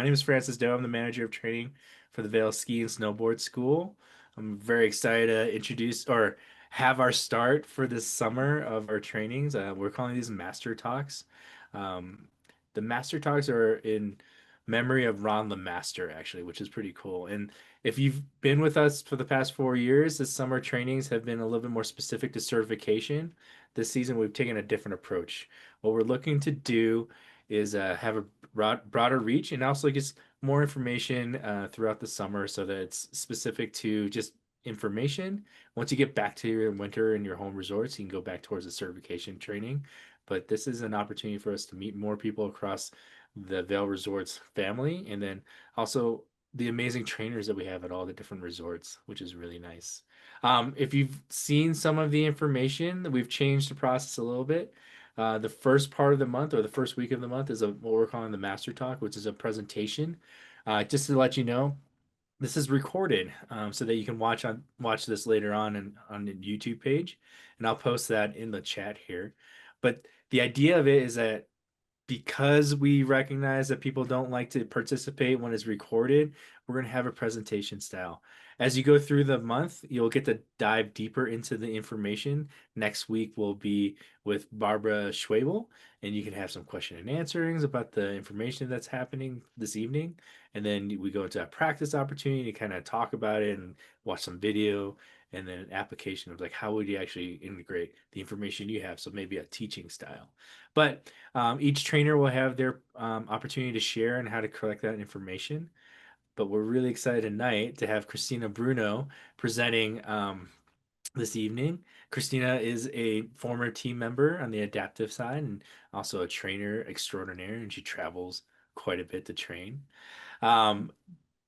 name is Francis Doe. I'm the manager of training for the Vail Ski and Snowboard School. I'm very excited to introduce or have our start for this summer of our trainings. We're calling these Master Talks. Um, the Master Talks are in memory of Ron the Master, actually, which is pretty cool. And if you've been with us for the past 4 years, the summer trainings have been a little bit more specific to certification. This season, we've taken a different approach. What we're looking to do is have a broader reach and also just more information throughout the summer so that it's specific to just information. Once you get back to your winter and your home resorts, you can go back towards the certification training. But this is an opportunity for us to meet more people across the Vail Resorts family and then also the amazing trainers that we have at all the different resorts, which is really nice. If you've seen some of the information, we've changed the process a little bit. The first part of the month or the first week of the month is what we're calling the Master Talk, which is a presentation. Just to let you know, this is recorded so that you can watch this later on the YouTube page, and I'll post that in the chat here. But the idea of it is that because we recognize that people don't like to participate when it's recorded, we're going to have a presentation style. As you go through the month, you'll get to dive deeper into the information. Next week will be with Barbara Schwabel, and you can have some question and answerings about the information that's happening this evening. And then we go into a practice opportunity to kind of talk about it and watch some video, and then an application of like how would you actually integrate the information you have. So maybe a teaching style. But each trainer will have their opportunity to share and how to collect that information. But we're really excited tonight to have Christina Bruno presenting this evening. Christina is a former team member on the adaptive side and also a trainer extraordinaire, and she travels quite a bit to train. Um,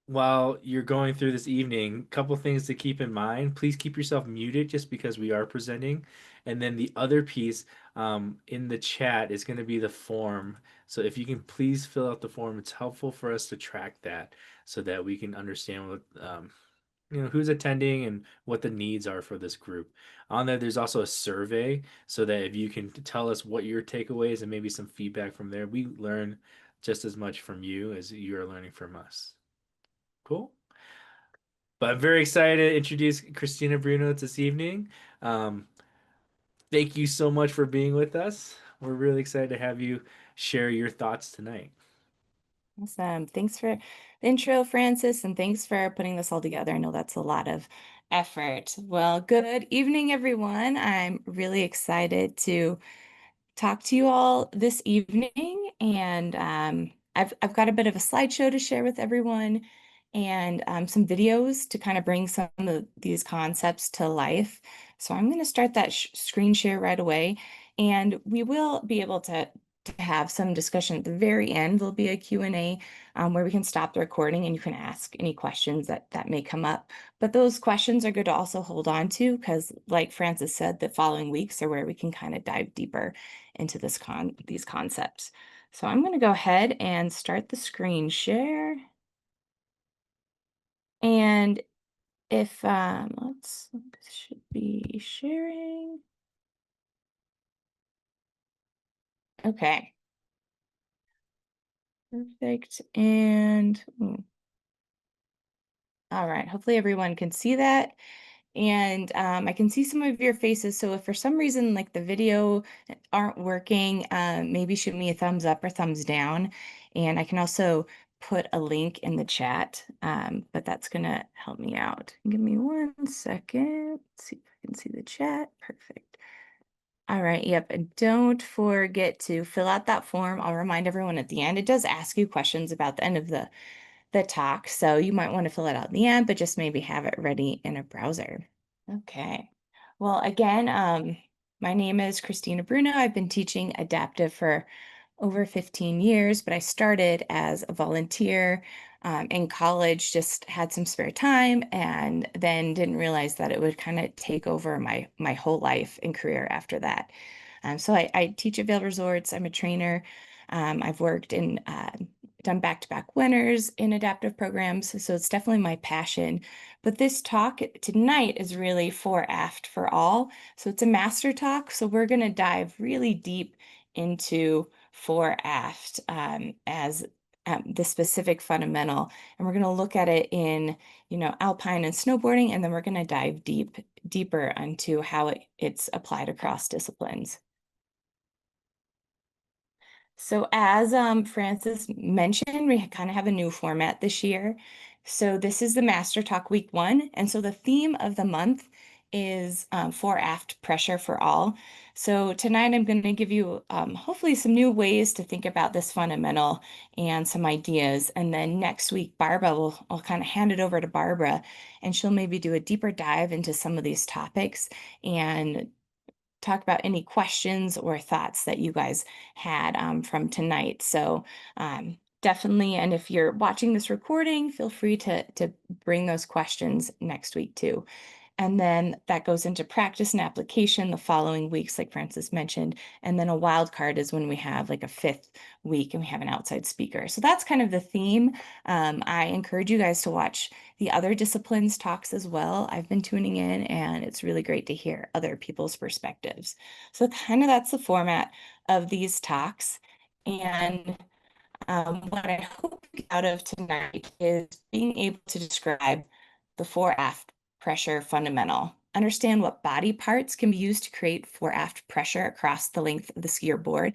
while you're going through this evening, a couple things to keep in mind. Please keep yourself muted just because we are presenting. And then the other piece in the chat is going to be the form. So if you can please fill out the form, it's helpful for us to track that so that we can understand what who's attending and what the needs are for this group. On there, there's also a survey so that if you can tell us what your takeaways and maybe some feedback from there, we learn just as much from you as you are learning from us. Cool. But I'm very excited to introduce Christina Bruno this evening. Um, Thank you so much for being with us. We're really excited to have you share your thoughts tonight. Awesome. Thanks for the intro, Francis, and thanks for putting this all together. I know that's a lot of effort. Well, good evening, everyone. I'm really excited to talk to you all this evening, and I've got a bit of a slideshow to share with everyone, and some videos to kind of bring some of these concepts to life. So I'm going to start that screen share right away, and we will be able to have some discussion at the very end. There'll be a Q&A where we can stop the recording and you can ask any questions that may come up. But those questions are good to also hold on to because, like Francis said, the following weeks are where we can kind of dive deeper into these concepts. So I'm going to go ahead and start the screen share. And if should be sharing. Okay. Perfect. And all right, hopefully everyone can see that. And I can see some of your faces. So if for some reason like the video aren't working, maybe shoot me a thumbs up or thumbs down. And I can also put a link in the chat, but that's gonna help me out. Give me 1 second. Let's see if I can see the chat. Perfect. All right, yep, and don't forget to fill out that form. I'll remind everyone at the end. It does ask you questions about the end of the talk, so you might want to fill it out in the end, but just maybe have it ready in a browser. Okay. Well, again, my name is Christina Bruno. I've been teaching adaptive for over 15 years, but I started as a volunteer in college, just had some spare time, and then didn't realize that it would kind of take over my whole life and career after that. So I teach at Vail Resorts. I'm a trainer. I've worked in done back-to-back winners in adaptive programs, so it's definitely my passion. But this talk tonight is really for aft for all. So it's a master talk. So we're going to dive really deep into fore aft as the specific fundamental, and we're going to look at it in, alpine and snowboarding, and then we're going to dive deeper into how it's applied across disciplines. So as Francis mentioned, we kind of have a new format this year. So this is the Master Talk Week 1. And so the theme of the month is fore aft pressure for all. So tonight I'm going to give you hopefully some new ways to think about this fundamental and some ideas. And then next week, I'll kind of hand it over to Barbara, and she'll maybe do a deeper dive into some of these topics and talk about any questions or thoughts that you guys had from tonight. So definitely, and if you're watching this recording, feel free to bring those questions next week too. And then that goes into practice and application the following weeks, like Francis mentioned. And then a wild card is when we have like a fifth week and we have an outside speaker. So that's kind of the theme. I encourage you guys to watch the other disciplines talks as well. I've been tuning in, and it's really great to hear other people's perspectives. So kind of that's the format of these talks. And what I hope out of tonight is being able to describe the fore aft pressure fundamental, understand what body parts can be used to create fore aft pressure across the length of the skier board,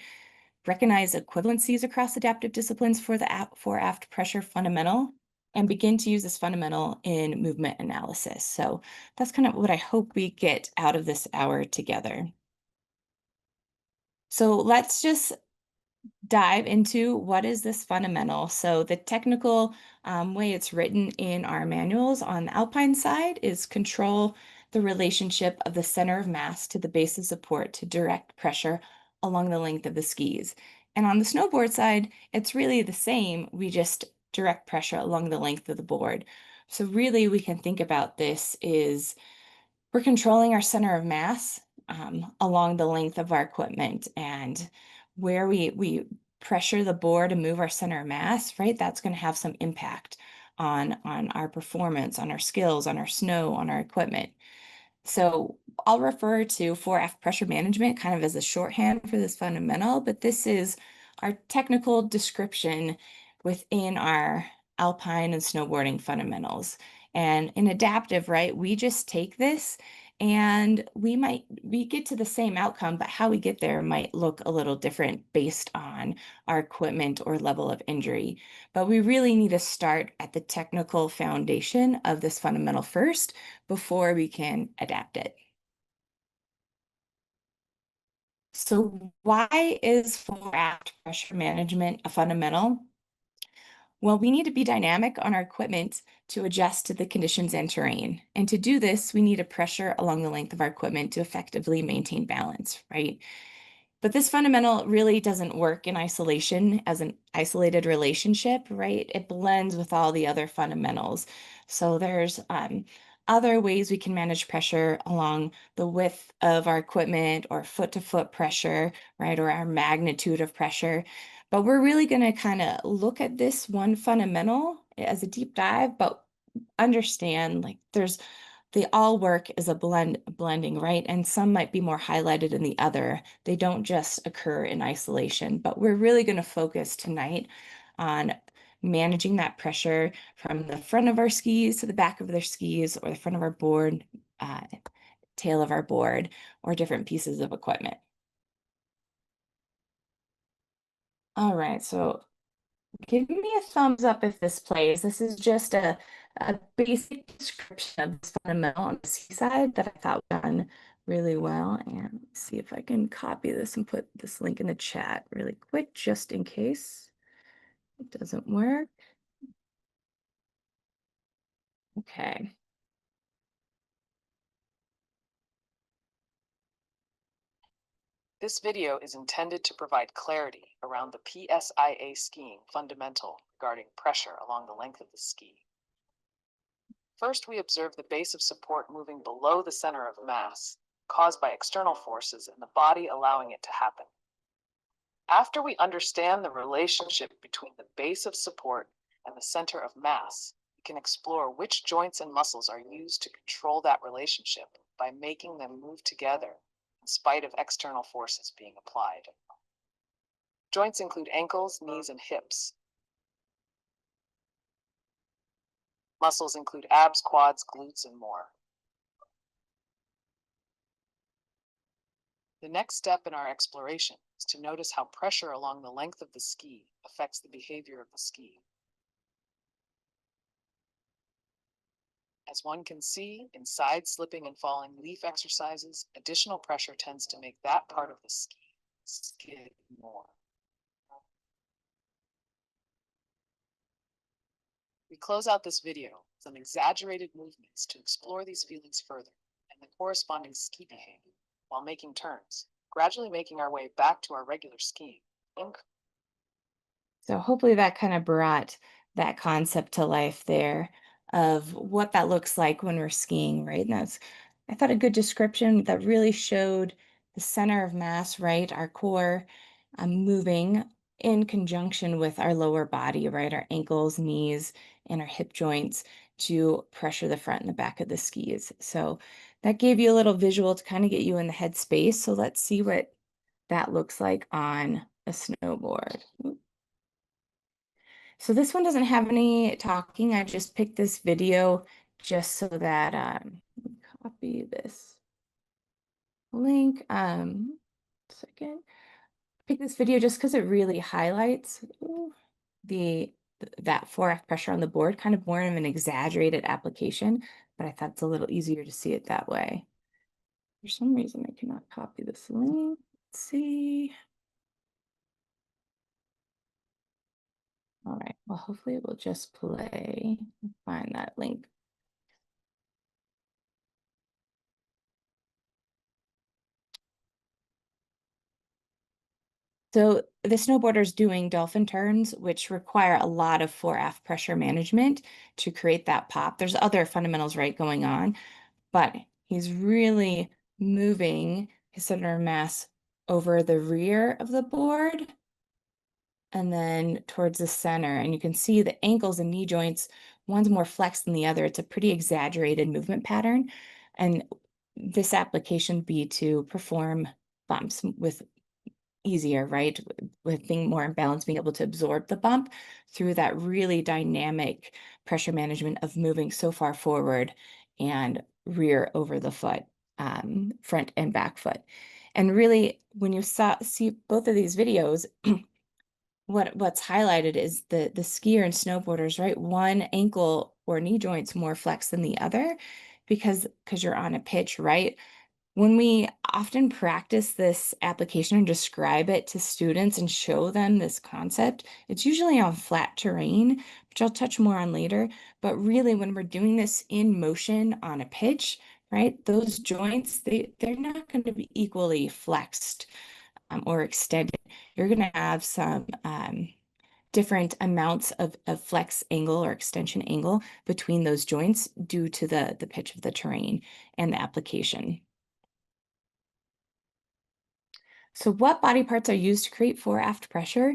recognize equivalencies across adaptive disciplines for the fore aft pressure fundamental, and begin to use this fundamental in movement analysis. So that's kind of what I hope we get out of this hour together. So let's just dive into what is this fundamental. So the technical way it's written in our manuals on the Alpine side is control the relationship of the center of mass to the base of support to direct pressure along the length of the skis. And on the snowboard side, it's really the same. We just direct pressure along the length of the board. So really we can think about this is we're controlling our center of mass along the length of our equipment, and where we pressure the board and move our center of mass, right? That's going to have some impact on our performance, on our skills, on our snow, on our equipment. So I'll refer to fore aft pressure management kind of as a shorthand for this fundamental, but this is our technical description within our alpine and snowboarding fundamentals. And in adaptive, right, we just take this and we get to the same outcome, but how we get there might look a little different based on our equipment or level of injury. But we really need to start at the technical foundation of this fundamental first before we can adapt it. So why is fore aft pressure management a fundamental? Well, we need to be dynamic on our equipment to adjust to the conditions and terrain. And to do this, we need a pressure along the length of our equipment to effectively maintain balance, right? But this fundamental really doesn't work in isolation as an isolated relationship, right? It blends with all the other fundamentals. So there's other ways we can manage pressure along the width of our equipment or foot to foot pressure, right? Or our magnitude of pressure. But we're really going to kind of look at this one fundamental as a deep dive, but understand like they all work as a blending, right? And some might be more highlighted than the other. They don't just occur in isolation, but we're really going to focus tonight on managing that pressure from the front of our skis to the back of their skis, or the front of our board, tail of our board, or different pieces of equipment. All right, so give me a thumbs up if this plays. This is just a basic description of this fundamental on the seaside that I thought was done really well. And let's see if I can copy this and put this link in the chat really quick, just in case it doesn't work. Okay. This video is intended to provide clarity around the PSIA skiing fundamental regarding pressure along the length of the ski. First, we observe the base of support moving below the center of mass, caused by external forces and the body allowing it to happen. After we understand the relationship between the base of support and the center of mass, we can explore which joints and muscles are used to control that relationship by making them move together in spite of external forces being applied. Joints include ankles, knees, and hips. Muscles include abs, quads, glutes, and more. The next step in our exploration is to notice how pressure along the length of the ski affects the behavior of the ski. As one can see, in side slipping and falling leaf exercises, additional pressure tends to make that part of the ski skid more. We close out this video with some exaggerated movements to explore these feelings further and the corresponding ski behavior while making turns, gradually making our way back to our regular skiing. So hopefully that kind of brought that concept to life there of what that looks like when we're skiing, right? And that's, I thought, a good description that really showed the center of mass, right? Our core moving in conjunction with our lower body, right? Our ankles, knees, and our hip joints to pressure the front and the back of the skis. So that gave you a little visual to kind of get you in the head space. So let's see what that looks like on a snowboard. So this one doesn't have any talking. I just picked this video just so that copy this link. Second, pick this video just because it really highlights the that 4F pressure on the board, kind of more of an exaggerated application, but I thought it's a little easier to see it that way. For some reason, I cannot copy this link. Let's see. All right, well, hopefully it will just play. Find that link. So the snowboarder's doing dolphin turns, which require a lot of fore-aft pressure management to create that pop. There's other fundamentals, right, going on, but he's really moving his center of mass over the rear of the board and then towards the center. And you can see the ankles and knee joints, one's more flexed than the other. It's a pretty exaggerated movement pattern. And this application would be to perform bumps with easier, right? With being more in balance, being able to absorb the bump through that really dynamic pressure management of moving so far forward and rear over the foot, front and back foot. And really, when you see both of these videos, what's highlighted is the skier and snowboarders, right? One ankle or knee joint's more flexed than the other because you're on a pitch, right? When we often practice this application and describe it to students and show them this concept, it's usually on flat terrain, which I'll touch more on later. But really, when we're doing this in motion on a pitch, right, those joints, they're not going to be equally flexed or extended. You're going to have some different amounts of flex angle or extension angle between those joints due to the pitch of the terrain and the application. So what body parts are used to create fore-aft pressure?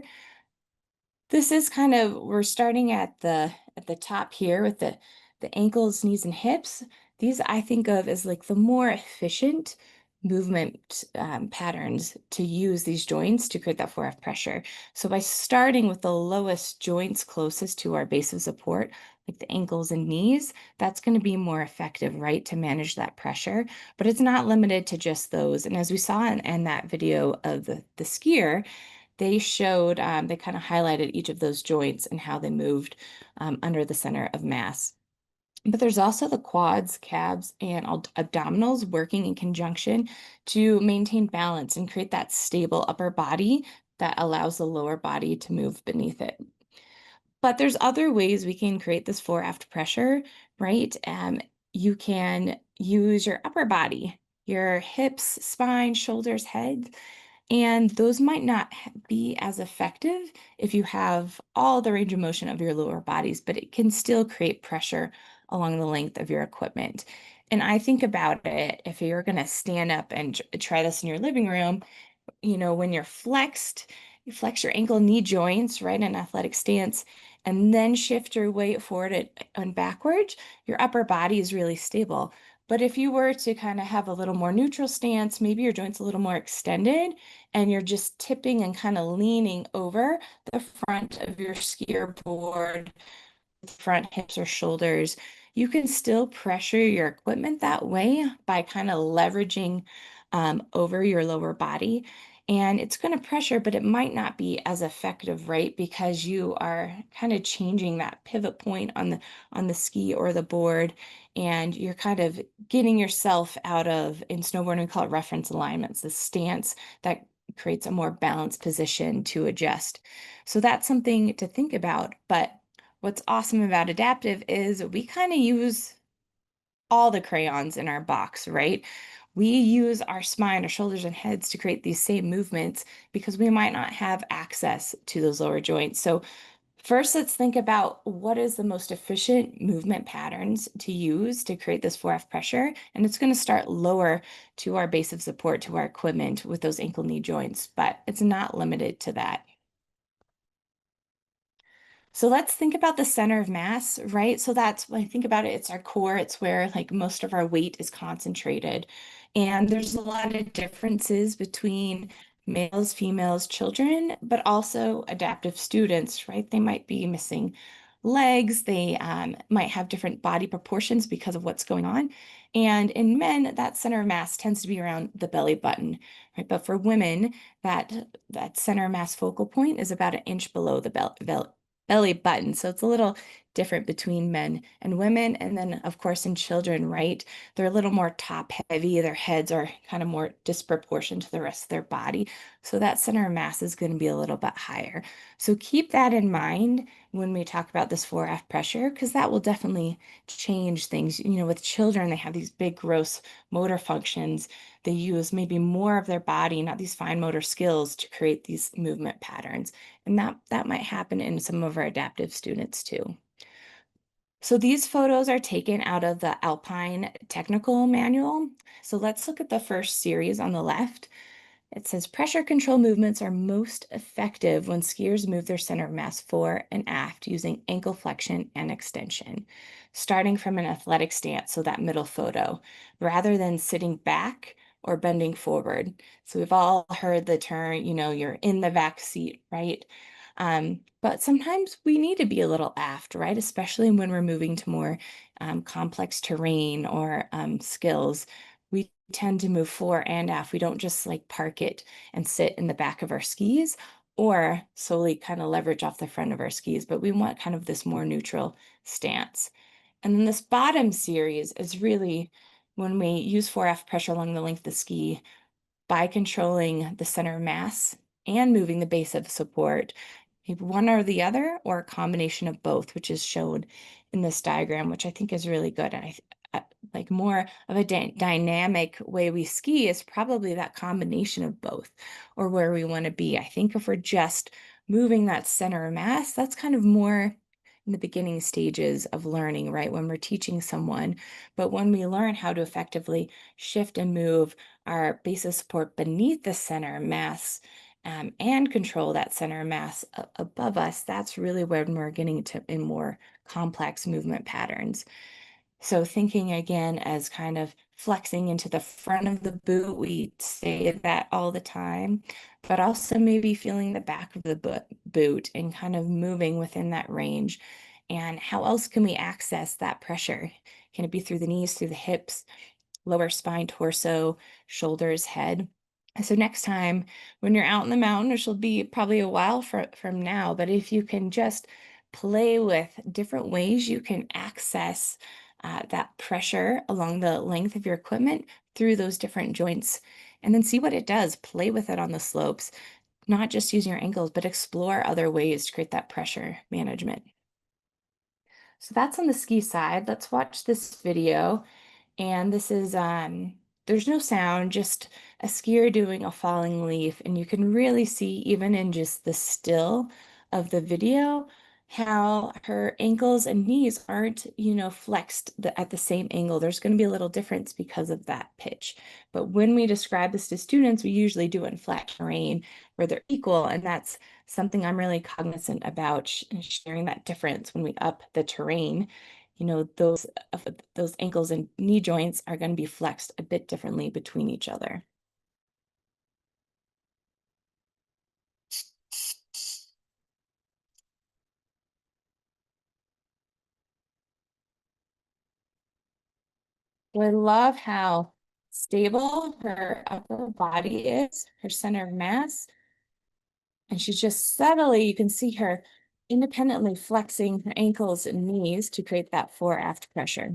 This is kind of, we're starting at the top here with the ankles, knees, and hips. These I think of as like the more efficient movement patterns to use these joints to create that fore-aft pressure. So by starting with the lowest joints closest to our base of support, like the ankles and knees, that's going to be more effective, right, to manage that pressure. But it's not limited to just those. And as we saw in that video of the skier, they showed, they kind of highlighted each of those joints and how they moved under the center of mass. But there's also the quads, calves, and abdominals working in conjunction to maintain balance and create that stable upper body that allows the lower body to move beneath it. But there's other ways we can create this fore-aft pressure, right? You can use your upper body, your hips, spine, shoulders, head, and those might not be as effective if you have all the range of motion of your lower bodies, but it can still create pressure along the length of your equipment. And I think about it, if you're going to stand up and try this in your living room, you know, when you're flexed, you flex your ankle knee joints, right, in an athletic stance, and then shift your weight forward and backwards, your upper body is really stable. But if you were to kind of have a little more neutral stance, maybe your joint's a little more extended, and you're just tipping and kind of leaning over the front of your skier board front hips or shoulders, you can still pressure your equipment that way by kind of leveraging over your lower body. And it's going to pressure, but it might not be as effective, right? Because you are kind of changing that pivot point on the ski or the board, and you're kind of getting yourself out of, in snowboarding, we call it reference alignments, the stance that creates a more balanced position to adjust. So that's something to think about. But what's awesome about adaptive is we kind of use all the crayons in our box, right? We use our spine, our shoulders, and heads to create these same movements because we might not have access to those lower joints. So first, let's think about what is the most efficient movement patterns to use to create this 4F pressure. And it's going to start lower to our base of support, to our equipment with those ankle knee joints, but it's not limited to that. So let's think about the center of mass, right? So that's when I think about it, it's our core, it's where like most of our weight is concentrated. And there's a lot of differences between males, females, children, but also adaptive students, right? They might be missing legs, they might have different body proportions because of what's going on. And in men, that center of mass tends to be around the belly button, right? But for women, that center of mass focal point is about an inch below the belly button. So it's a little different between men and women. And then, of course, in children, right? They're a little more top heavy. Their heads are kind of more disproportionate to the rest of their body. So that center of mass is going to be a little bit higher. So keep that in mind when we talk about this 4F pressure, because that will definitely change things. You know, with children, they have these big, gross motor functions. They use maybe more of their body, not these fine motor skills, to create these movement patterns. And that might happen in some of our adaptive students too. So these photos are taken out of the Alpine Technical Manual. So let's look at the first series on the left. It says pressure control movements are most effective when skiers move their center of mass fore and aft using ankle flexion and extension, starting from an athletic stance, so that middle photo, rather than sitting back or bending forward. So we've all heard the term, you know, you're in the back seat, right? But sometimes we need to be a little aft, right? Especially when we're moving to more complex terrain or skills. We tend to move fore and aft. We don't just like park it and sit in the back of our skis or solely kind of leverage off the front of our skis, but we want kind of this more neutral stance. And then this bottom series is really when we use 4F pressure along the length of the ski by controlling the center of mass and moving the base of support, maybe one or the other, or a combination of both, which is shown in this diagram, which I think is really good. And like more of a dynamic way we ski is probably that combination of both, or where we want to be. I think if we're just moving that center of mass, that's kind of more in the beginning stages of learning, right? When we're teaching someone. But when we learn how to effectively shift and move our base of support beneath the center of mass and control that center of mass above us, that's really when we're getting to in more complex movement patterns. So thinking again as kind of flexing into the front of the boot, we say that all the time, but also maybe feeling the back of the boot and kind of moving within that range. And how else can we access that pressure? Can it be through the knees, through the hips, lower spine, torso, shoulders, head? So next time when you're out in the mountain, which will be probably a while from now, but if you can just play with different ways you can access that pressure along the length of your equipment through those different joints, and then see what it does. Play with it on the slopes, not just using your ankles, but explore other ways to create that pressure management. So that's on the ski side. Let's watch this video. And this is, there's no sound, just a skier doing a falling leaf. And you can really see, even in just the still of the video, how her ankles and knees aren't, you know, flexed at the same angle. There's going to be a little difference because of that pitch. But when we describe this to students, we usually do it in flat terrain where they're equal. And that's something I'm really cognizant about, sharing that difference when we up the terrain. You know, those ankles and knee joints are going to be flexed a bit differently between each other. So I love how stable her upper body is, her center of mass. And she's just subtly, you can see her independently flexing her ankles and knees to create that fore aft pressure.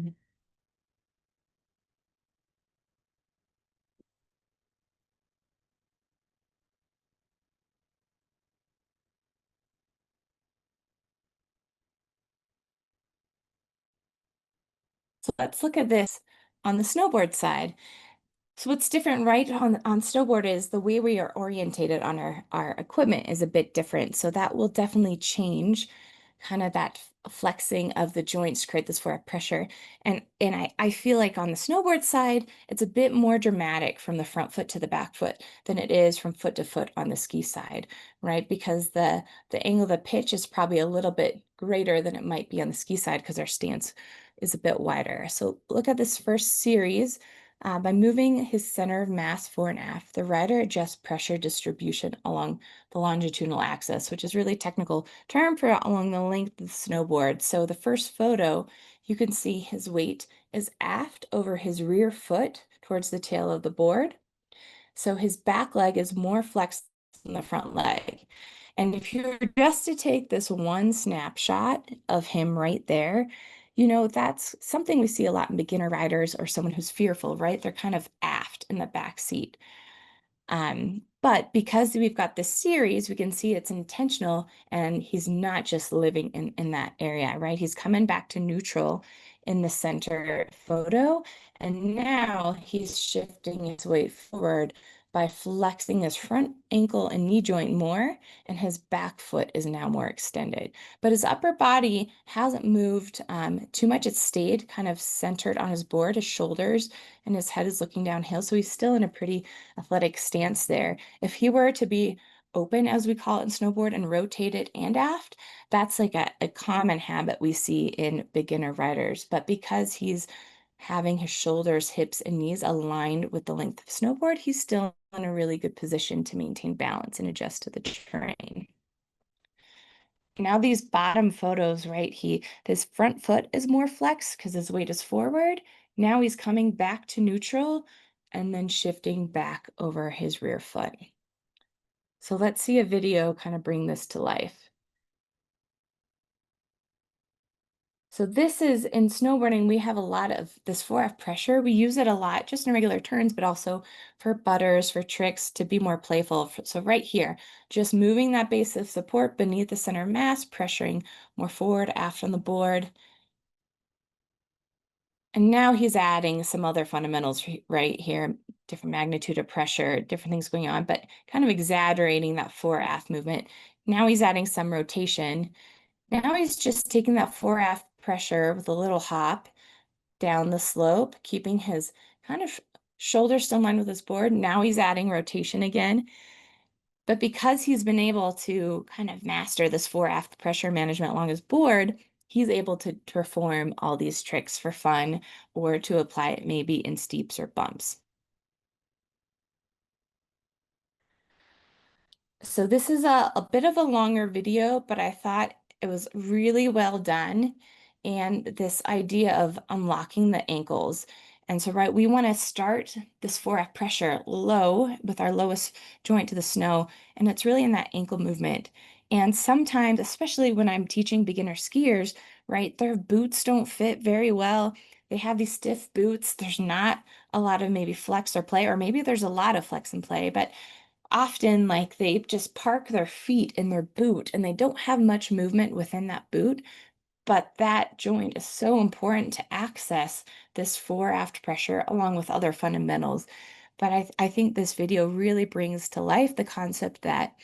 So let's look at this on the snowboard side. So what's different, right, on snowboard is the way we are orientated on our equipment is a bit different. So that will definitely change kind of that flexing of the joints to create this forward pressure. And I feel like on the snowboard side, it's a bit more dramatic from the front foot to the back foot than it is from foot to foot on the ski side, right? Because the angle of the pitch is probably a little bit greater than it might be on the ski side because our stance is a bit wider. So look at this first series. By moving his center of mass fore and aft, the rider adjusts pressure distribution along the longitudinal axis, which is really technical term for along the length of the snowboard. So the first photo, you can see his weight is aft over his rear foot towards the tail of the board. So his back leg is more flexed than the front leg. And if you were just to take this one snapshot of him right there, you know, that's something we see a lot in beginner riders or someone who's fearful, right? They're kind of aft in the back seat. But because we've got this series, we can see it's intentional and he's not just living in that area, right? He's coming back to neutral in the center photo. And now he's shifting his weight forward by flexing his front ankle and knee joint more, and his back foot is now more extended. But his upper body hasn't moved too much. It's stayed kind of centered on his board, his shoulders, and his head is looking downhill. So he's still in a pretty athletic stance there. If he were to be open, as we call it in snowboard, and rotated and aft, that's like a common habit we see in beginner riders. But because he's having his shoulders, hips, and knees aligned with the length of snowboard, he's still in a really good position to maintain balance and adjust to the terrain. Now these bottom photos, right? His front foot is more flexed because his weight is forward. Now he's coming back to neutral and then shifting back over his rear foot. So let's see a video kind of bring this to life. So this is in snowboarding, we have a lot of this 4F pressure. We use it a lot just in regular turns, but also for butters, for tricks to be more playful. So right here, just moving that base of support beneath the center of mass, pressuring more forward, aft on the board. And now he's adding some other fundamentals right here, different magnitude of pressure, different things going on, but kind of exaggerating that fore aft movement. Now he's adding some rotation. Now he's just taking that fore aft pressure with a little hop down the slope, keeping his kind of shoulders still in line with his board. Now he's adding rotation again. But because he's been able to kind of master this fore aft pressure management along his board, he's able to perform all these tricks for fun or to apply it maybe in steeps or bumps. So this is a bit of a longer video, but I thought it was really well done. And this idea of unlocking the ankles. And so, right, we want to start this 4F pressure low with our lowest joint to the snow. And it's really in that ankle movement. And sometimes, especially when I'm teaching beginner skiers, right, their boots don't fit very well. They have these stiff boots. There's not a lot of maybe flex or play, or maybe there's a lot of flex and play, but often like they just park their feet in their boot and they don't have much movement within that boot, but that joint is so important to access this fore aft pressure along with other fundamentals. But I think this video really brings to life the concept that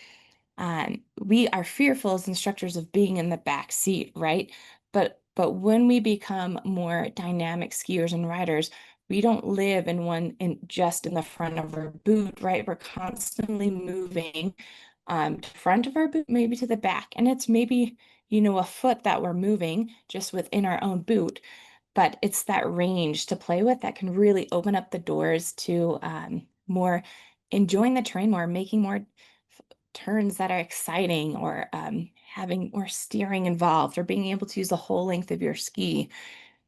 we are fearful as instructors of being in the back seat, right? But when we become more dynamic skiers and riders, we don't live in just in the front of our boot, right? We're constantly moving to front of our boot, maybe to the back. And it's maybe, you know, a foot that we're moving just within our own boot, but it's that range to play with that can really open up the doors to more enjoying the terrain more, making more turns that are exciting, or having more steering involved, or being able to use the whole length of your ski.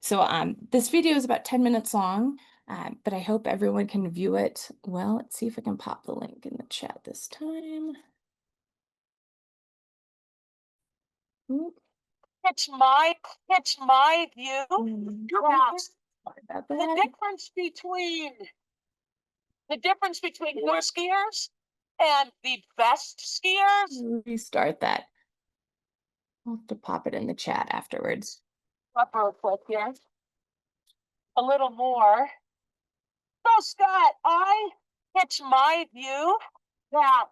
So this video is about 10 minutes long, but I hope everyone can view it well. Let's see if I can pop the link in the chat this time. Oop. It's my view that Sorry about the that. difference between good skiers and the best skiers. Restart that. I'll have to pop it in the chat afterwards. Up real quick here. A little more. So Scott, it's my view that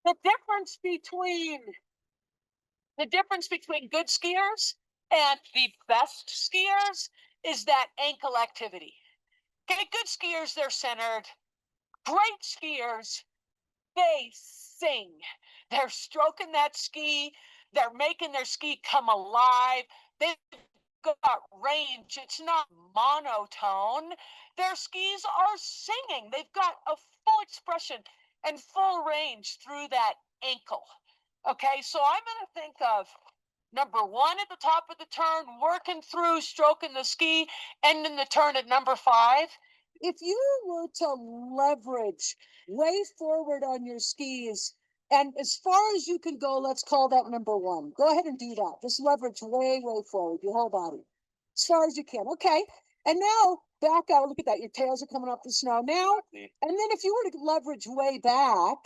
the difference between good skiers and the best skiers is that ankle activity. Okay, good skiers, they're centered. Great skiers, they sing. They're stroking that ski. They're making their ski come alive. They've got range. It's not monotone. Their skis are singing. They've got a full expression and full range through that ankle. Okay, so I'm going to think of number one at the top of the turn, working through, stroking the ski, ending the turn at number 5. If you were to leverage way forward on your skis, and as far as you can go, let's call that number 1. Go ahead and do that. Just leverage way, way forward, your whole body. As far as you can. Okay. And now back out. Look at that. Your tails are coming off the snow now. And then if you were to leverage way back,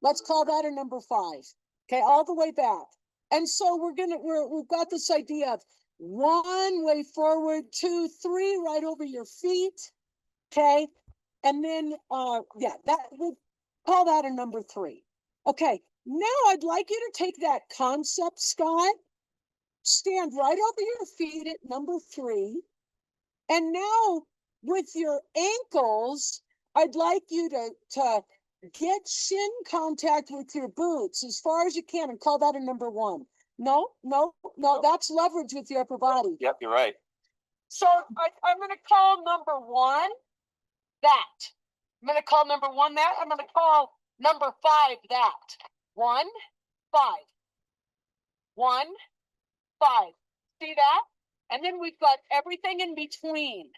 let's call that a number 5. Okay. All the way back. And so we've got this idea of 1 way forward, 2, 3 right over your feet. Okay. And then, we'll call that a number 3. Okay. Now I'd like you to take that concept, Scott, stand right over your feet at number 3. And now with your ankles, I'd like you to get shin contact with your boots as far as you can and call that a number 1. No, that's leverage with your upper body. Yep, you're right. So I'm going to call number 1 that. I'm going to call number 1 that. I'm going to call number 5 that. 1, 5. 1, 5. See that? And then we've got everything in between.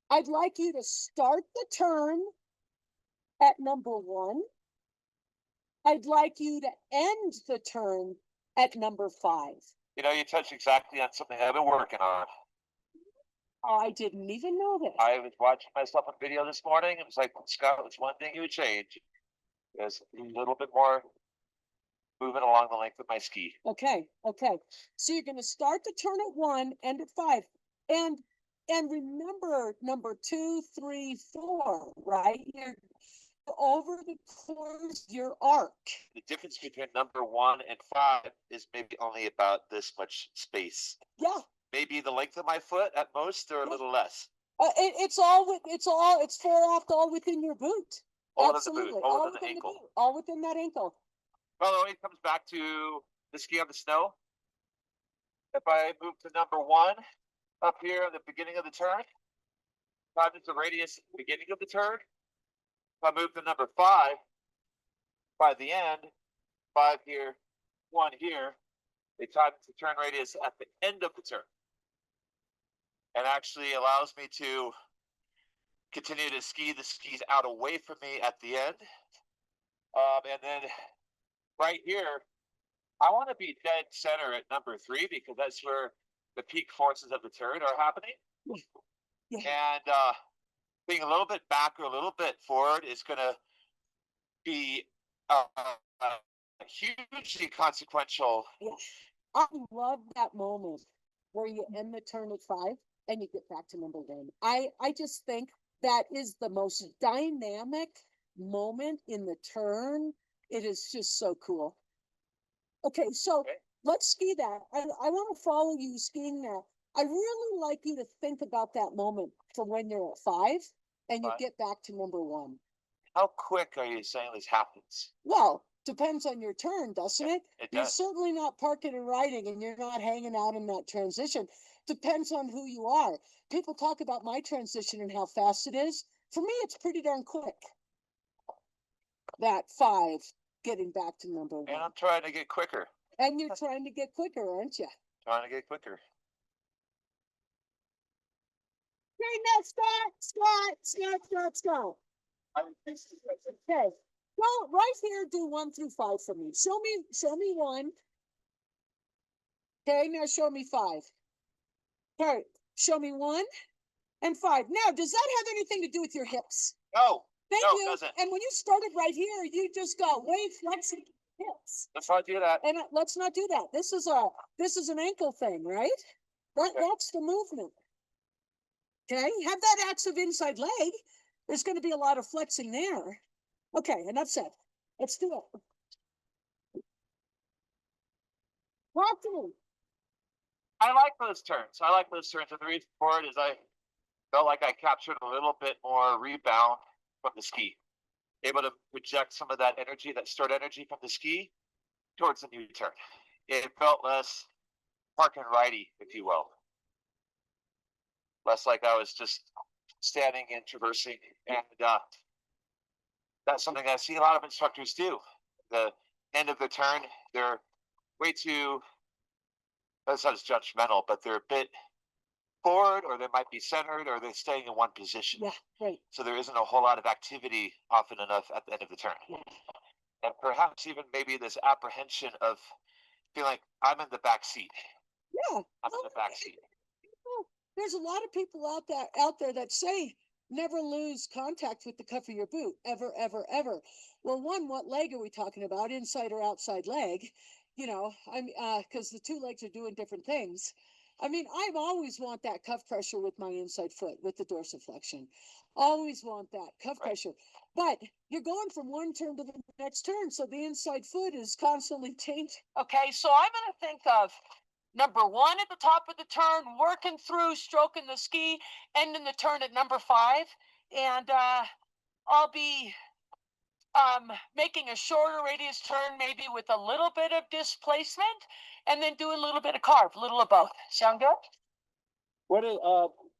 I'd like you to start the turn at number 1. I'd like you to end the turn at number 5. You know, you touched exactly on something I've been working on. Oh, I didn't even know this. I was watching myself on video this morning. It was like, Scott, there's one thing you would change. Is a little bit more moving along the length of my ski. Okay. So you're going to start the turn at 1, end at 5. And remember number 2, 3, 4, right? You're over the course, your arc. The difference between number 1 and 5 is maybe only about this much space. Yeah. Maybe the length of my foot at most, or a little less. It's 4 off, all within your boot. All Absolutely. within the boot, all within the ankle. Boot, all within that ankle. By the way, it comes back to the ski on the snow. If I move to number 1 up here at the beginning of the turn, 5 is the radius at the beginning of the turn. If I move to number 5, by the end, 5 here, 1 here, they time the turn radius at the end of the turn. And actually allows me to continue to ski the skis out away from me at the end. And then right here, I want to be dead center at number 3 because that's where the peak forces of the turn are happening. Yeah. And being a little bit back or a little bit forward is going to be hugely consequential. Yeah. I love that moment where you end the turn at 5 and you get back to number 1. I just think that is the most dynamic moment in the turn. It is just so cool. Okay, so let's ski that. I want to follow you skiing that. I really like you to think about that moment from when you're at 5 and you get back to number 1. How quick are you saying this happens? Well, depends on your turn, doesn't it? It You're does. certainly not parking and riding and you're not hanging out in that transition. Depends on who you are. People talk about my transition and how fast it is. For me, it's pretty darn quick. That 5 getting back to number 1. And I'm trying to get quicker. And you're trying to get quicker, aren't you? Trying to get quicker. Okay, now Scott. Okay, go right here, do 1 through 5 for me. Show me 1. Okay, now show me 5. Okay, show me 1 and 5. Now, does that have anything to do with your hips? No. Thank No, you. it doesn't. And when you started right here, you just got way flexing hips. Let's not do that. And let's not do that. This is an ankle thing, right? That's the movement. Okay, have that active inside leg. There's going to be a lot of flexing there. Okay, enough said. Let's do it. Talk to me. I like those turns. And the reason for it is I felt like I captured a little bit more rebound from the ski. Able to project some of that energy, that stored energy from the ski towards the new turn. It felt less park and righty, if you will. Less like I was just standing and traversing. And that's something I see a lot of instructors do. The end of the turn, they're way too, that's not as judgmental, but they're a bit forward, or they might be centered, or they're staying in one position. Yeah, right. So there isn't a whole lot of activity often enough at the end of the turn. Yeah. And perhaps even maybe this apprehension of feeling like I'm in the back seat. Yeah. I'm in the back seat. There's a lot of people out there that say never lose contact with the cuff of your boot, ever, ever, ever. Well, one, what leg are we talking about? Inside or outside leg? You know, because the 2 legs are doing different things. I mean, I always want that cuff pressure with my inside foot, with the dorsiflexion. Always want that cuff pressure. But you're going from one turn to the next turn, so the inside foot is constantly changing. Okay, so I'm going to think of number 1 at the top of the turn, working through, stroking the ski, ending the turn at number 5. And I'll be making a shorter radius turn, maybe with a little bit of displacement, and then do a little bit of carve, a little of both. Sound good? What is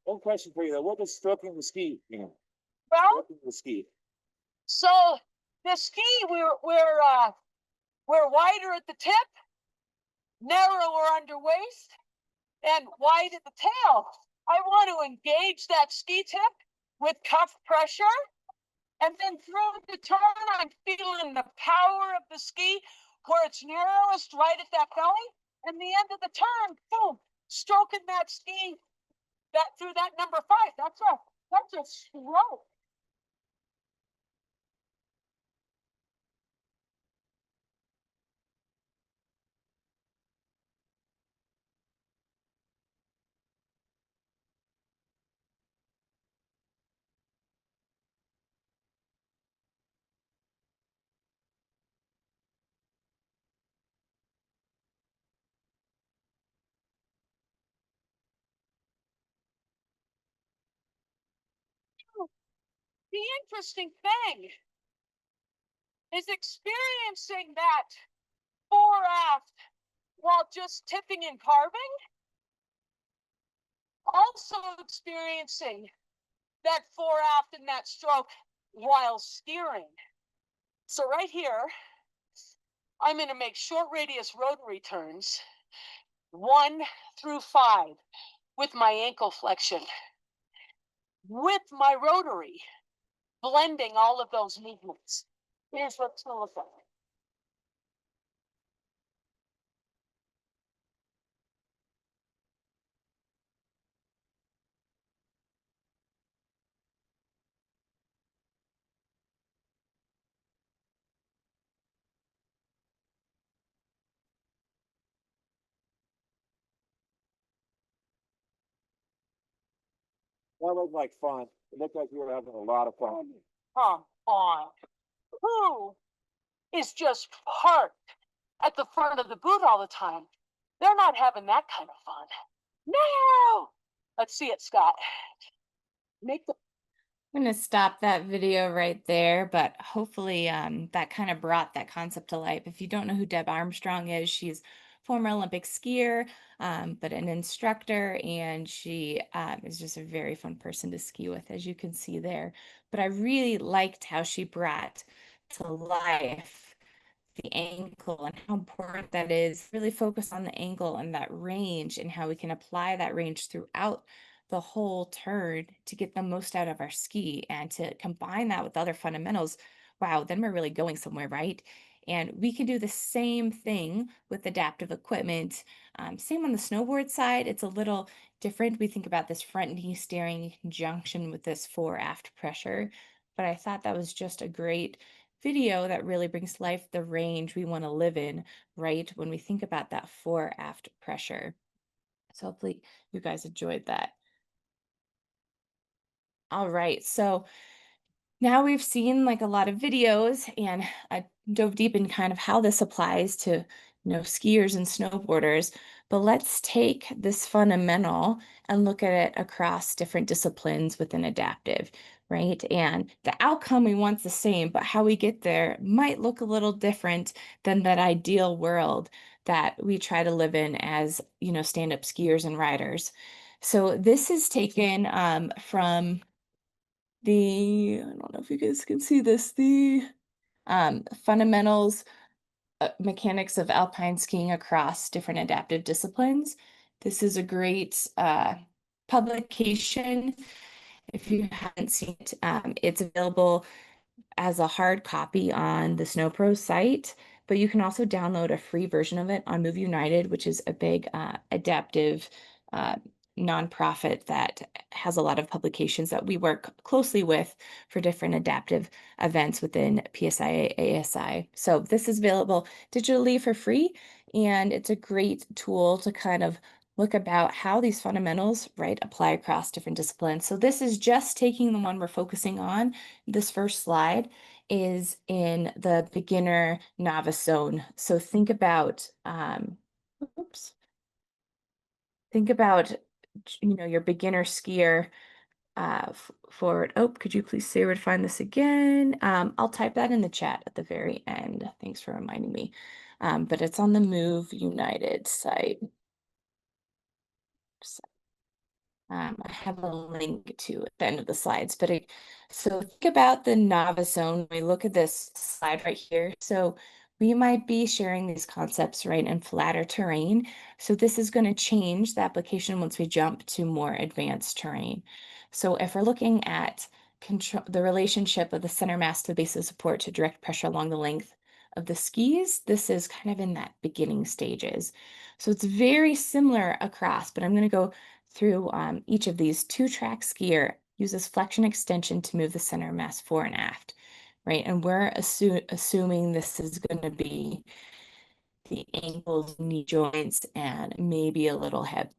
one question for you though? What does stroking the ski mean? Well, Stroking the ski. so the ski, we're wider at the tip, narrower under waist, and wide at the tail. I want to engage that ski tip with cuff pressure. And then through the turn, I'm feeling the power of the ski where it's narrowest, right at that belly. And the end of the turn, boom, stroking that ski through that number 5. That's a stroke. The interesting thing is experiencing that fore aft while just tipping and carving. Also experiencing that fore aft and that stroke while steering. So right here, I'm going to make short radius rotary turns 1 through 5 with my ankle flexion, with my rotary, blending all of those movements. Here's what it's going to look like. That looked like fun. It looked like you were having a lot of fun. Come on. Who is just parked at the front of the boot all the time? They're not having that kind of fun. No! Let's see it, Scott. Make the I'm going to stop that video right there, but hopefully that kind of brought that concept to life. If you don't know who Deb Armstrong is, she's former Olympic skier, but an instructor, and she is just a very fun person to ski with, as you can see there. But I really liked how she brought to life the ankle and how important that is. Really focus on the ankle and that range and how we can apply that range throughout the whole turn to get the most out of our ski, and to combine that with other fundamentals. Wow, then we're really going somewhere, right? And we can do the same thing with adaptive equipment. Same on the snowboard side, it's a little different. We think about this front knee steering in conjunction with this fore aft pressure, but I thought that was just a great video that really brings to life the range we want to live in, right? When we think about that fore aft pressure. So hopefully you guys enjoyed that. All right, so now we've seen like a lot of videos, and I dove deep in kind of how this applies to, skiers and snowboarders. But let's take this fundamental and look at it across different disciplines within adaptive, right? And the outcome we want the same, but how we get there might look a little different than that ideal world that we try to live in as, stand-up skiers and riders. So this is taken from I don't know if you guys can see this, the fundamentals, mechanics of alpine skiing across different adaptive disciplines. This is a great publication. If you haven't seen it, it's available as a hard copy on the SnowPro site, but you can also download a free version of it on Move United, which is a big adaptive uh, nonprofit that has a lot of publications that we work closely with for different adaptive events within PSIS-AASI. So this is available digitally for free, and it's a great tool to kind of look about how these fundamentals, right, apply across different disciplines. So this is just taking the one we're focusing on. This first slide is in the beginner novice zone. So think about, oops, think about, your beginner skier forward. Oh, could you please say where to find this again? I'll type that in the chat at the very end. Thanks for reminding me. But it's on the Move United site. I have a link to at the end of the slides, but so think about the novice zone. We look at this slide right here. So we might be sharing these concepts, right, in flatter terrain. So this is going to change the application once we jump to more advanced terrain. So if we're looking at the relationship of the center mass to the base of support to direct pressure along the length of the skis, this is kind of in that beginning stages. So it's very similar across, but I'm going to go through each of these. Two-track skier uses flexion extension to move the center mass fore and aft, right? And we're assuming this is going to be the ankles, knee joints, and maybe a little hip.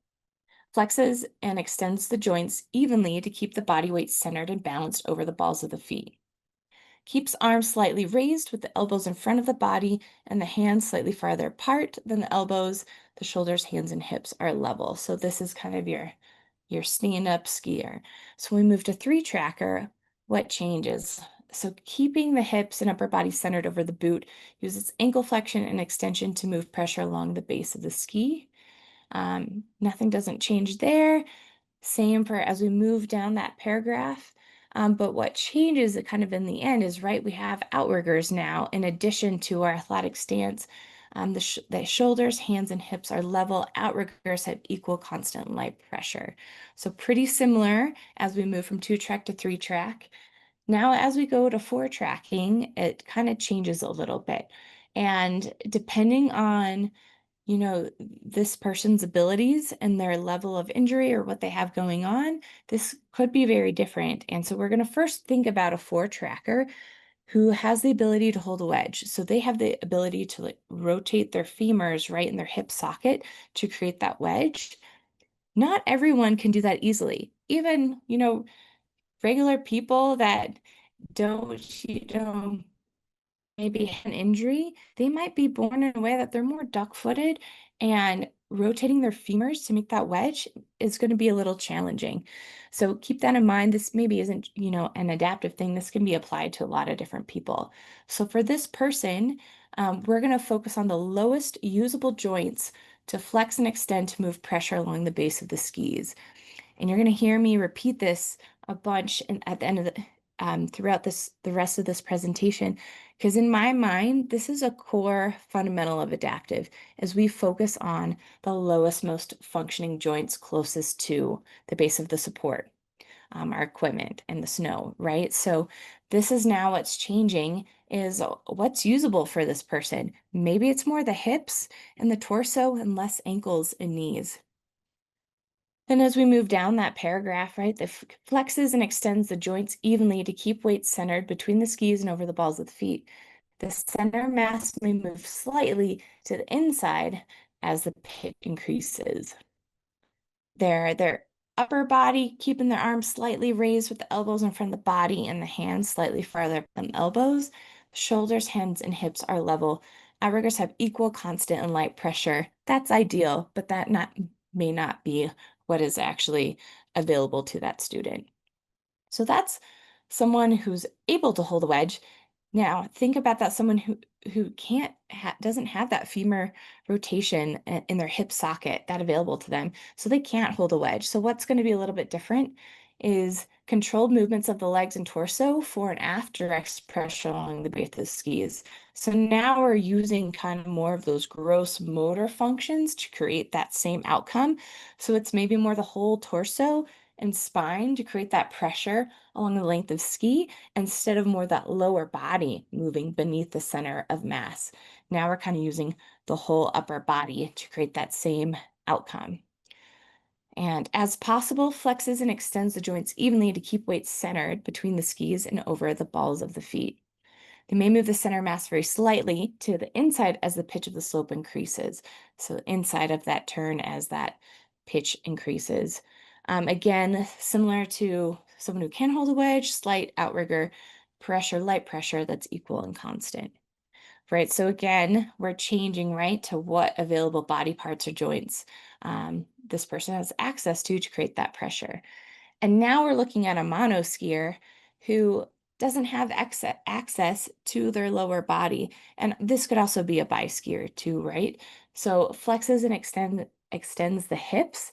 Flexes and extends the joints evenly to keep the body weight centered and balanced over the balls of the feet. Keeps arms slightly raised with the elbows in front of the body and the hands slightly farther apart than the elbows. The shoulders, hands, and hips are level. So this is kind of your stand-up skier. So when we move to three-tracker, what changes? So keeping the hips and upper body centered over the boot, uses ankle flexion and extension to move pressure along the base of the ski. Nothing doesn't change there. Same for as we move down that paragraph. But what changes kind of in the end is, right, we have outriggers now in addition to our athletic stance. The shoulders, hands, and hips are level. Outriggers have equal constant light pressure. So pretty similar as we move from two-track to three-track. Now, as we go to four-tracking, it kind of changes a little bit. And depending on this person's abilities and their level of injury or what they have going on, this could be very different. And so we're going to first think about a four tracker who has the ability to hold a wedge. So they have the ability to rotate their femurs right in their hip socket to create that wedge. Not everyone can do that easily. Even, regular people that don't, maybe an injury, they might be born in a way that they're more duck-footed, and rotating their femurs to make that wedge is going to be a little challenging. So keep that in mind. This maybe isn't, an adaptive thing. This can be applied to a lot of different people. So for this person, we're going to focus on the lowest usable joints to flex and extend to move pressure along the base of the skis. And you're going to hear me repeat this a bunch and at the end of throughout the rest of this presentation, because in my mind, this is a core fundamental of adaptive as we focus on the lowest, most functioning joints closest to the base of the support, our equipment and the snow, right? So this is now what's changing is what's usable for this person. Maybe it's more the hips and the torso and less ankles and knees. Then as we move down that paragraph, right, the flexes and extends the joints evenly to keep weight centered between the skis and over the balls of the feet. The center mass may move slightly to the inside as the pitch increases. Their upper body, keeping their arms slightly raised with the elbows in front of the body and the hands slightly farther from the elbows. Shoulders, hands, and hips are level. Outriggers have equal, constant, and light pressure. That's ideal, but that may not be what is actually available to that student. So that's someone who's able to hold a wedge. Now think about that someone who doesn't have that femur rotation in their hip socket that available to them, so they can't hold a wedge. So what's going to be a little bit different is controlled movements of the legs and torso, fore and aft, direct pressure along the base of the skis. So now we're using kind of more of those gross motor functions to create that same outcome. So it's maybe more the whole torso and spine to create that pressure along the length of ski instead of more that lower body moving beneath the center of mass. Now we're kind of using the whole upper body to create that same outcome. And as possible, flexes and extends the joints evenly to keep weight centered between the skis and over the balls of the feet. They may move the center mass very slightly to the inside as the pitch of the slope increases. So inside of that turn as that pitch increases. Again, similar to someone who can hold a wedge, slight outrigger pressure, light pressure that's equal and constant. Right, so again, we're changing, right, to what available body parts or joints this person has access to create that pressure. And now we're looking at a mono skier who doesn't have access to their lower body. And this could also be a bi-skier too, right? So flexes and extends the hips,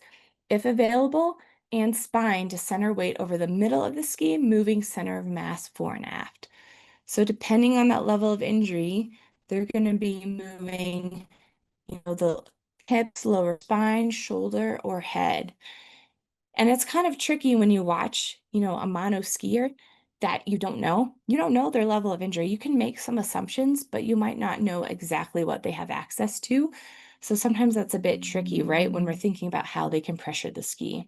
if available, and spine to center weight over the middle of the ski, moving center of mass fore and aft. So depending on that level of injury, they're going to be moving, the hips, lower spine, shoulder, or head. And it's kind of tricky when you watch, a mono skier that you don't know. You don't know their level of injury. You can make some assumptions, but you might not know exactly what they have access to. So sometimes that's a bit tricky, right? When we're thinking about how they can pressure the ski.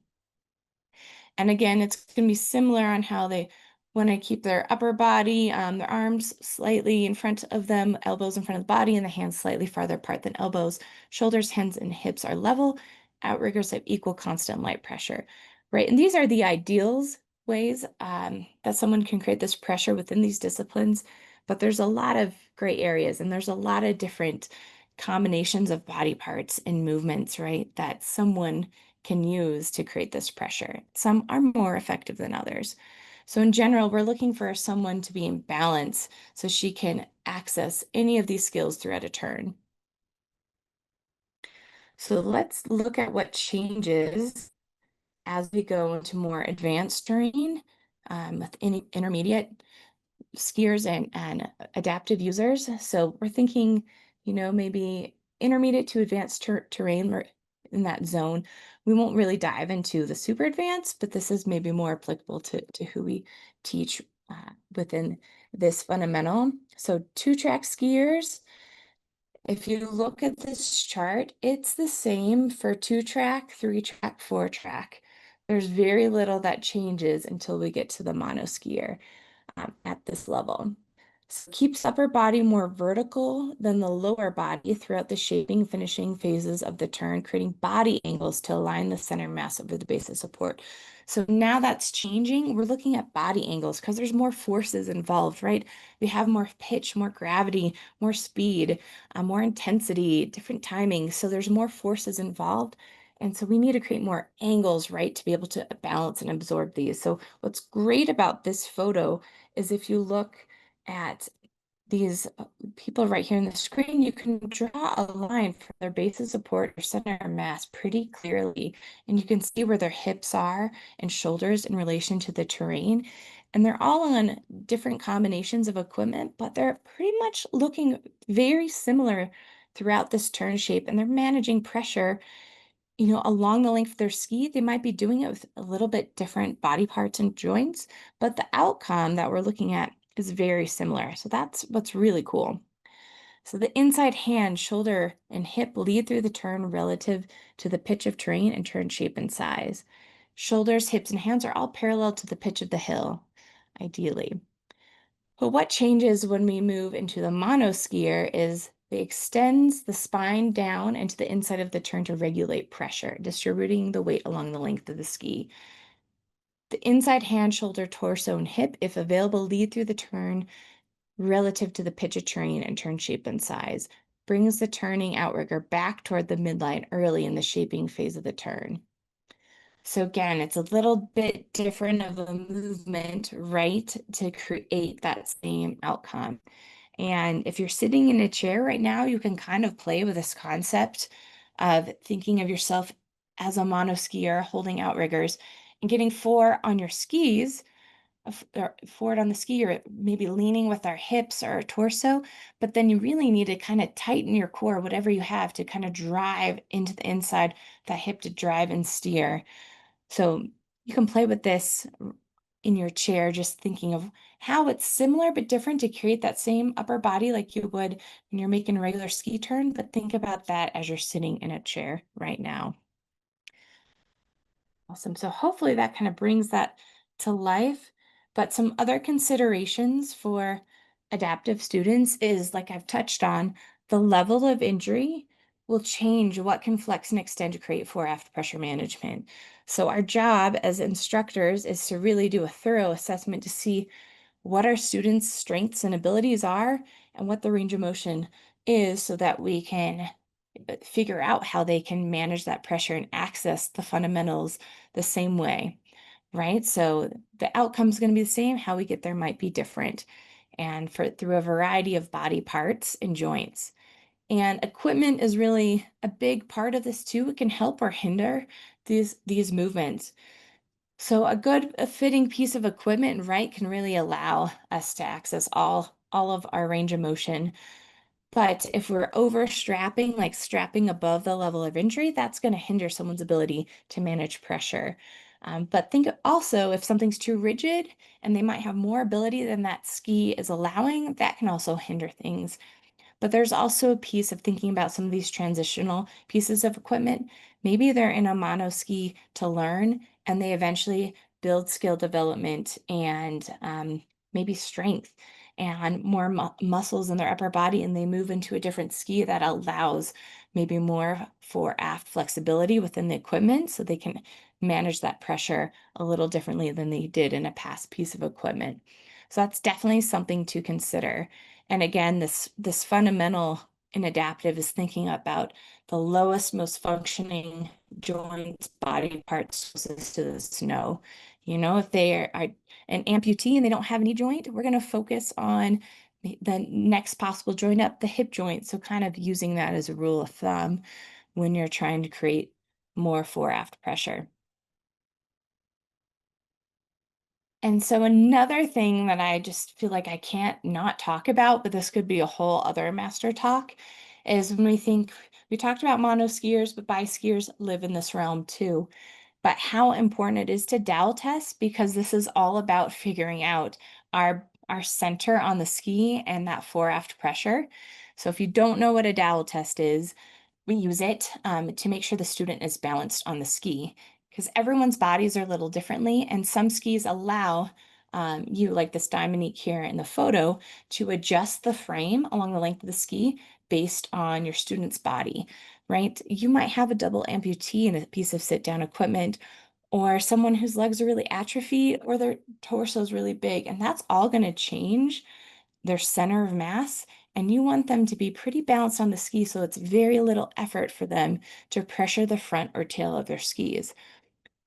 And again, it's going to be similar on how they want to keep their upper body, their arms slightly in front of them, elbows in front of the body, and the hands slightly farther apart than elbows. Shoulders, hands, and hips are level. Outriggers have equal, constant light pressure, right? And these are the ideals ways that someone can create this pressure within these disciplines, but there's a lot of gray areas and there's a lot of different combinations of body parts and movements, right, that someone can use to create this pressure. Some are more effective than others. So in general, we're looking for someone to be in balance so she can access any of these skills throughout a turn. So let's look at what changes as we go into more advanced terrain with any intermediate skiers and adaptive users. So we're thinking, maybe intermediate to advanced terrain or in that zone. We won't really dive into the super advanced, but this is maybe more applicable to who we teach within this fundamental. So 2-track skiers, if you look at this chart, it's the same for 2-track, 3-track, 4-track. There's very little that changes until we get to the mono skier at this level. So keeps upper body more vertical than the lower body throughout the shaping, finishing phases of the turn, creating body angles to align the center mass over the base of support. So now that's changing. We're looking at body angles because there's more forces involved, right? We have more pitch, more gravity, more speed, more intensity, different timing. So there's more forces involved. And so we need to create more angles, right, to be able to balance and absorb these. So what's great about this photo is if you look at these people right here on the screen, you can draw a line from their base of support or center of mass pretty clearly. And you can see where their hips are and shoulders in relation to the terrain. And they're all on different combinations of equipment, but they're pretty much looking very similar throughout this turn shape, and they're managing pressure, along the length of their ski. They might be doing it with a little bit different body parts and joints, but the outcome that we're looking at is very similar. So that's what's really cool. So the inside hand, shoulder, and hip lead through the turn relative to the pitch of terrain and turn shape and size. Shoulders, hips, and hands are all parallel to the pitch of the hill, ideally. But what changes when we move into the mono skier is it extends the spine down into the inside of the turn to regulate pressure, distributing the weight along the length of the ski. The inside hand, shoulder, torso, and hip, if available, lead through the turn relative to the pitch of terrain and turn shape and size, brings the turning outrigger back toward the midline early in the shaping phase of the turn. So again, it's a little bit different of a movement, right, to create that same outcome. And if you're sitting in a chair right now, you can kind of play with this concept of thinking of yourself as a mono skier holding outriggers and getting four on your skis, or forward on the ski, or maybe leaning with our hips or our torso. But then you really need to kind of tighten your core, whatever you have, to kind of drive into the inside, that hip to drive and steer. So you can play with this in your chair, just thinking of how it's similar but different to create that same upper body like you would when you're making a regular ski turn. But think about that as you're sitting in a chair right now. Awesome. So hopefully that kind of brings that to life. But some other considerations for adaptive students is, like I've touched on, the level of injury will change what can flex and extend to create fore aft pressure management. So our job as instructors is to really do a thorough assessment to see what our students' strengths and abilities are and what the range of motion is, so that we can figure out how they can manage that pressure and access the fundamentals the same way, right? So the outcome is going to be the same. How we get there might be different, and through a variety of body parts and joints. And equipment is really a big part of this too. It can help or hinder these movements. So a fitting piece of equipment, right, can really allow us to access all of our range of motion. But if we're overstrapping, like strapping above the level of injury, that's going to hinder someone's ability to manage pressure. But think also, if something's too rigid and they might have more ability than that ski is allowing, that can also hinder things. But there's also a piece of thinking about some of these transitional pieces of equipment. Maybe they're in a mono ski to learn, and they eventually build skill development and maybe strength and more muscles in their upper body, and they move into a different ski that allows maybe more fore aft flexibility within the equipment, so they can manage that pressure a little differently than they did in a past piece of equipment. So that's definitely something to consider. And again, this fundamental in adaptive is thinking about the lowest, most functioning joints, body parts closest to the snow. If they are an amputee and they don't have any joint, we're going to focus on the next possible joint up, the hip joint. So kind of using that as a rule of thumb when you're trying to create more fore aft pressure. And so another thing that I just feel like I can't not talk about, but this could be a whole other master talk, is when we talked about mono skiers, but bi skiers live in this realm too. But how important it is to dowel test, because this is all about figuring out our center on the ski and that fore aft pressure. So if you don't know what a dowel test is, we use it to make sure the student is balanced on the ski, because everyone's bodies are a little differently, and some skis allow you, like this Dominique here in the photo, to adjust the frame along the length of the ski based on your student's body, right? You might have a double amputee in a piece of sit-down equipment, or someone whose legs are really atrophied, or their torso is really big, and that's all going to change their center of mass, and you want them to be pretty balanced on the ski, so it's very little effort for them to pressure the front or tail of their skis.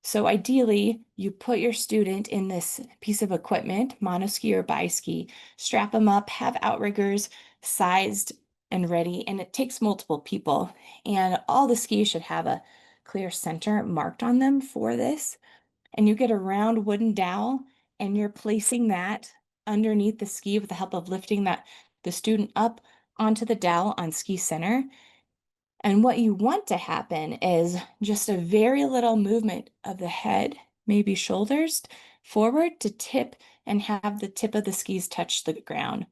So ideally, you put your student in this piece of equipment, monoski or biski, strap them up, have outriggers sized and ready, and it takes multiple people. And all the skis should have a clear center marked on them for this. And you get a round wooden dowel, and you're placing that underneath the ski with the help of lifting the student up onto the dowel on ski center. And what you want to happen is just a very little movement of the head, maybe shoulders forward to tip and have the tip of the skis touch the ground.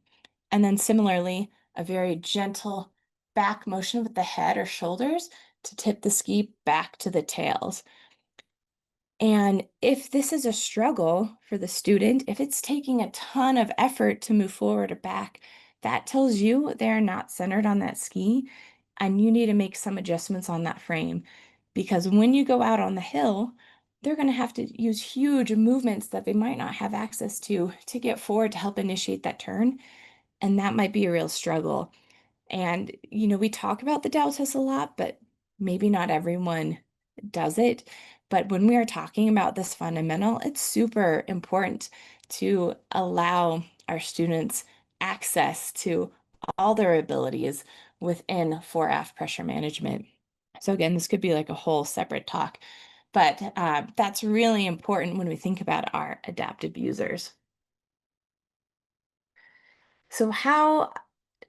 And then similarly, a very gentle back motion with the head or shoulders to tip the ski back to the tails. And if this is a struggle for the student, if it's taking a ton of effort to move forward or back, that tells you they're not centered on that ski and you need to make some adjustments on that frame. Because when you go out on the hill, they're going to have to use huge movements that they might not have access to get forward to help initiate that turn. And that might be a real struggle. And, we talk about the Dow test a lot, but maybe not everyone does it. But when we are talking about this fundamental, it's super important to allow our students access to all their abilities within 4F pressure management. So again, this could be like a whole separate talk, but that's really important when we think about our adaptive users. So how,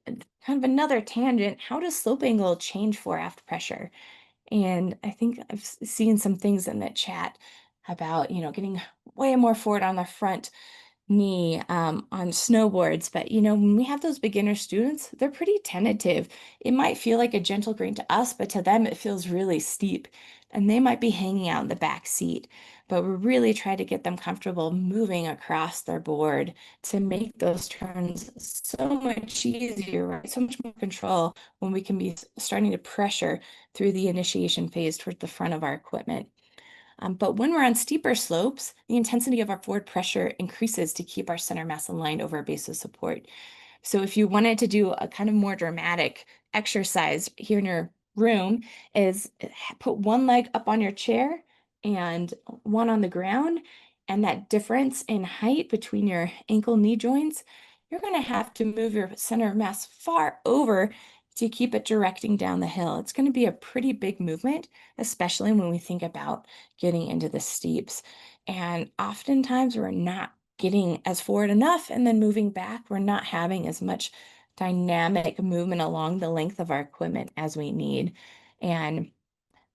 kind of another tangent, how does slope angle change 4F pressure? And I think I've seen some things in the chat about, getting way more forward on the front knee on snowboards. But, when we have those beginner students, they're pretty tentative. It might feel like a gentle grade to us, but to them, it feels really steep. And they might be hanging out in the back seat. But we really try to get them comfortable moving across their board to make those turns so much easier, right? So much more control when we can be starting to pressure through the initiation phase towards the front of our equipment. But when we're on steeper slopes, the intensity of our forward pressure increases to keep our center mass aligned over our base of support. So if you wanted to do a kind of more dramatic exercise here in your room, is put one leg up on your chair and one on the ground, and that difference in height between your ankle knee joints, you're going to have to move your center of mass far over to keep it directing down the hill. It's going to be a pretty big movement, especially when we think about getting into the steeps. And oftentimes we're not getting as forward enough and then moving back. We're not having as much dynamic movement along the length of our equipment as we need. And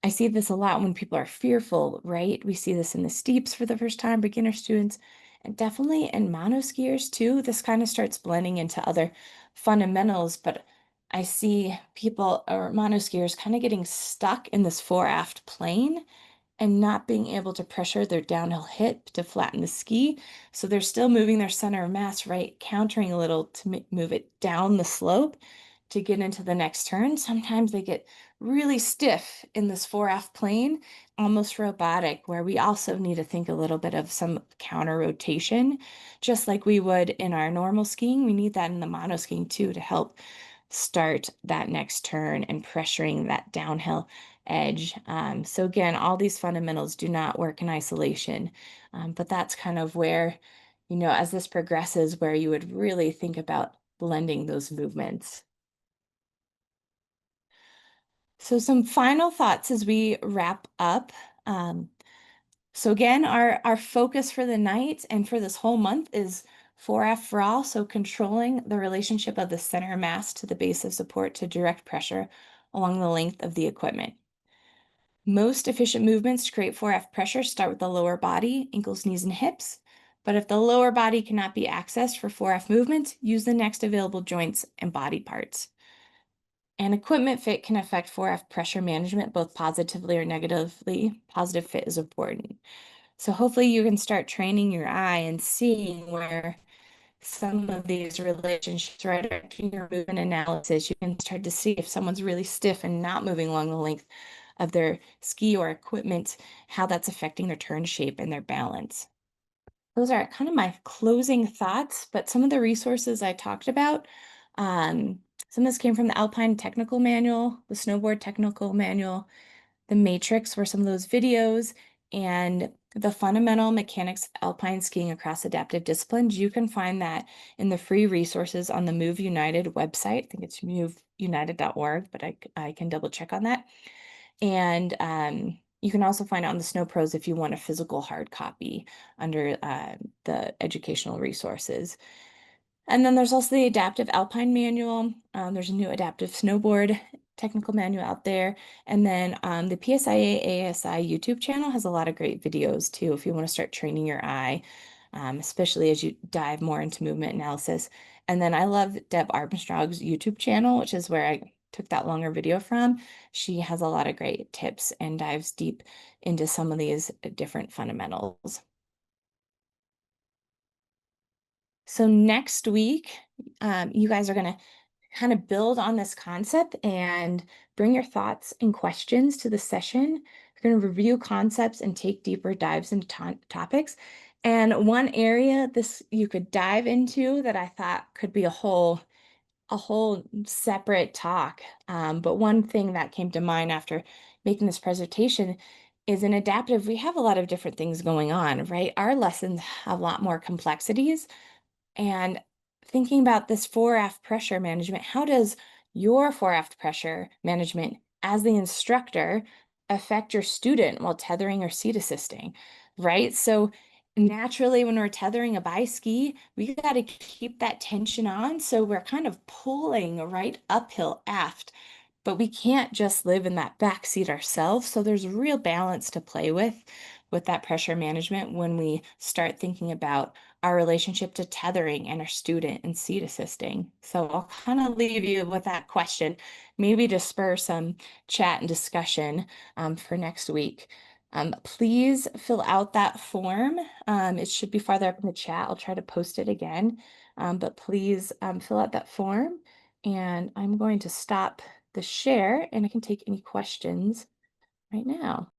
I see this a lot when people are fearful, right? We see this in the steeps for the first time, beginner students, and definitely in mono skiers too. This kind of starts blending into other fundamentals, but I see people or mono skiers kind of getting stuck in this fore-aft plane and not being able to pressure their downhill hip to flatten the ski. So they're still moving their center of mass, right? Countering a little to move it down the slope to get into the next turn. Sometimes they get really stiff in this 4F plane, almost robotic, where we also need to think a little bit of some counter rotation, just like we would in our normal skiing. We need that in the mono skiing too to help start that next turn and pressuring that downhill edge. So again, all these fundamentals do not work in isolation, but that's kind of where, as this progresses, where you would really think about blending those movements. So some final thoughts as we wrap up. So again, our focus for the night and for this whole month is 4F for all, so controlling the relationship of the center mass to the base of support to direct pressure along the length of the equipment. Most efficient movements to create 4F pressure start with the lower body, ankles, knees, and hips. But if the lower body cannot be accessed for 4F movement, use the next available joints and body parts. And equipment fit can affect 4F pressure management, both positively or negatively. Positive fit is important. So hopefully you can start training your eye and seeing where some of these relationships, right, in your movement analysis, you can start to see if someone's really stiff and not moving along the length of their ski or equipment, how that's affecting their turn shape and their balance. Those are kind of my closing thoughts, but some of the resources I talked about, some of this came from the Alpine Technical Manual, the Snowboard Technical Manual, the Matrix were some of those videos, and the Fundamental Mechanics of Alpine Skiing Across Adaptive Disciplines. You can find that in the free resources on the Move United website. I think it's moveunited.org, but I can double check on that. And You can also find it on the Snow Pros if you want a physical hard copy under the educational resources. And then there's also the Adaptive Alpine Manual. There's a new Adaptive Snowboard technical manual out there. And then the PSIS-AASI YouTube channel has a lot of great videos too if you want to start training your eye, especially as you dive more into movement analysis. And then I love Deb Armstrong's YouTube channel, which is where I took that longer video from. She has a lot of great tips and dives deep into some of these different fundamentals. So next week, you guys are going to kind of build on this concept and bring your thoughts and questions to the session. We're going to review concepts and take deeper dives into topics. And one area this you could dive into that I thought could be a whole separate talk. But one thing that came to mind after making this presentation is in adaptive, we have a lot of different things going on, right? Our lessons have a lot more complexities. And thinking about this fore-aft pressure management, how does your fore-aft pressure management as the instructor affect your student while tethering or seat assisting, right? So naturally, when we're tethering a bi-ski, we got to keep that tension on. So we're kind of pulling right uphill aft, but we can't just live in that back seat ourselves. So there's a real balance to play with that pressure management when we start thinking about our relationship to tethering and our student and seat assisting. So I'll kind of leave you with that question, maybe to spur some chat and discussion for next week. Please fill out that form. It should be farther up in the chat. I'll try to post it again, but please fill out that form. And I'm going to stop the share and I can take any questions right now.